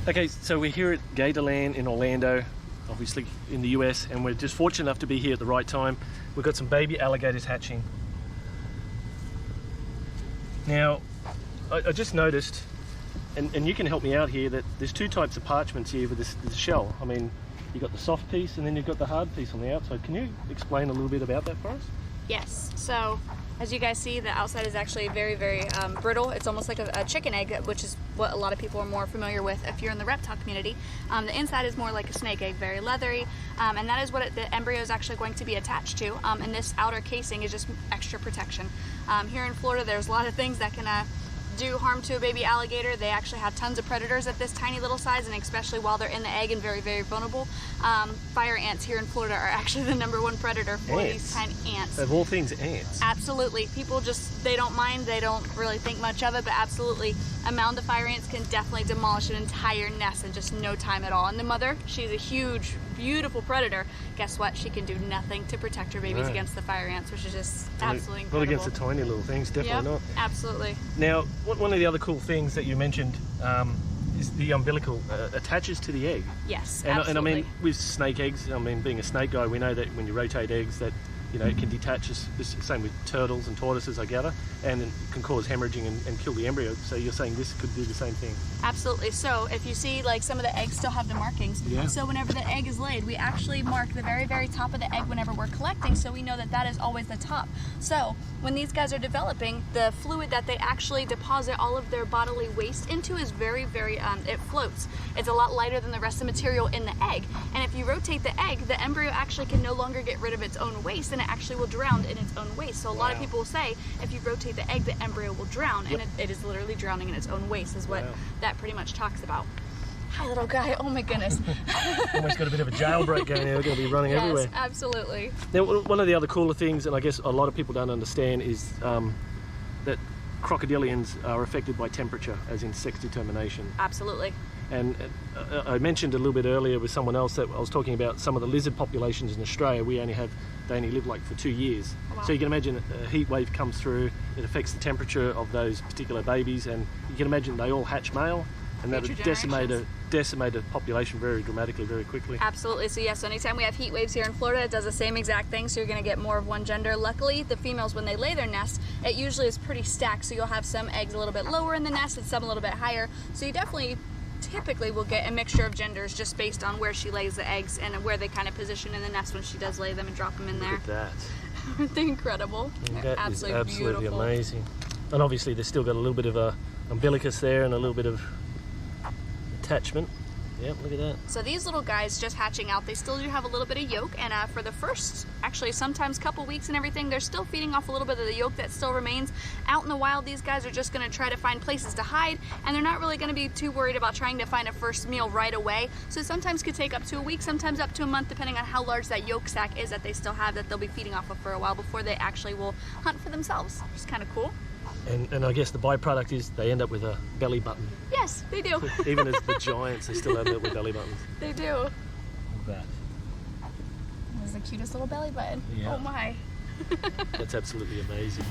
Okay, so we're here at Gatorland in Orlando, obviously in the US, and we're just fortunate enough to be here at the right time. We've got some baby alligators hatching. Now, I just noticed, and you can help me out here, that there's two types of parchments here with this shell. I mean, you've got the soft piece and then you've got the hard piece on the outside. Can you explain a little bit about that for us? Yes, so as you guys see, the outside is actually very, very brittle. It's almost like a chicken egg, which is what a lot of people are more familiar with if you're in the reptile community. The inside is more like a snake egg, very leathery, and that is what the embryo is actually going to be attached to, and this outer casing is just extra protection. Here in Florida, there's a lot of things that can do harm to a baby alligator. They actually have tons of predators at this tiny little size, and especially while they're in the egg and very, very vulnerable. Fire ants here in Florida are actually the #1 predator for these tiny ants. Of all things, ants. Absolutely. People just, they don't mind, they don't really think much of it, but absolutely, a mound of fire ants can definitely demolish an entire nest in just no time at all. And the mother, she's a huge, beautiful predator. Guess what? She can do nothing to protect her babies against the fire ants, which is just absolutely incredible. Not against the tiny little things, definitely not. Absolutely. Now, one of the other cool things that you mentioned is the umbilical attaches to the egg. Yes, and I mean, with snake eggs, I mean, being a snake guy, we know that when you rotate eggs, that it can detach. It's the same with turtles and tortoises, I gather, and it can cause hemorrhaging and kill the embryo. So you're saying this could do the same thing? Absolutely. So if you see, like, some of the eggs still have the markings. Yeah. So whenever the egg is laid, we actually mark the very, very top of the egg whenever we're collecting, so we know that that is always the top. So when these guys are developing, the fluid that they actually deposit all of their bodily waste into is very, very, it floats. It's a lot lighter than the rest of the material in the egg. And if you rotate the egg, the embryo actually can no longer get rid of its own waste, and it actually will drown in its own waste. So a lot of people will say, if you rotate the egg, the embryo will drown, and it is literally drowning in its own waste, is what that pretty much talks about. Hi, little guy. Oh my goodness. Almost got a bit of a jailbreak going here. We're going to be running everywhere. Yes, absolutely. Now, one of the other cooler things, and I guess a lot of people don't understand, is that crocodilians are affected by temperature, as in sex determination. Absolutely. And I mentioned a little bit earlier with someone else that I was talking about some of the lizard populations in Australia. They only live like for 2 years. Oh, wow. So you can imagine a heat wave comes through, it affects the temperature of those particular babies, and you can imagine they all hatch male, and that would decimate a population very dramatically, very quickly. Absolutely. So yes, anytime we have heat waves here in Florida, it does the same exact thing, so you're going to get more of one gender. Luckily, the females, when they lay their nest, it usually is pretty stacked, so you'll have some eggs a little bit lower in the nest and some a little bit higher, so you typically will get a mixture of genders just based on where she lays the eggs and where they kind of position in the nest when she does lay them and drop them in there. Look at that. Aren't they incredible? That is absolutely amazing. And obviously they've still got a little bit of a umbilicus there and a little bit of attachment. Yep, look at that. So these little guys just hatching out, they still do have a little bit of yolk, and for the first, actually sometimes couple weeks and everything, they're still feeding off a little bit of the yolk that still remains. Out in the wild, these guys are just going to try to find places to hide, and they're not really going to be too worried about trying to find a first meal right away. So sometimes could take up to a week, sometimes up to a month, depending on how large that yolk sac is that they still have that they'll be feeding off of for a while before they actually will hunt for themselves, which is kind of cool. And I guess the byproduct is they end up with a belly button. Yes, they do. Even as the giants, they still end up with belly buttons. They do. Look at that. That was the cutest little belly button. Yeah. Oh my. That's absolutely amazing.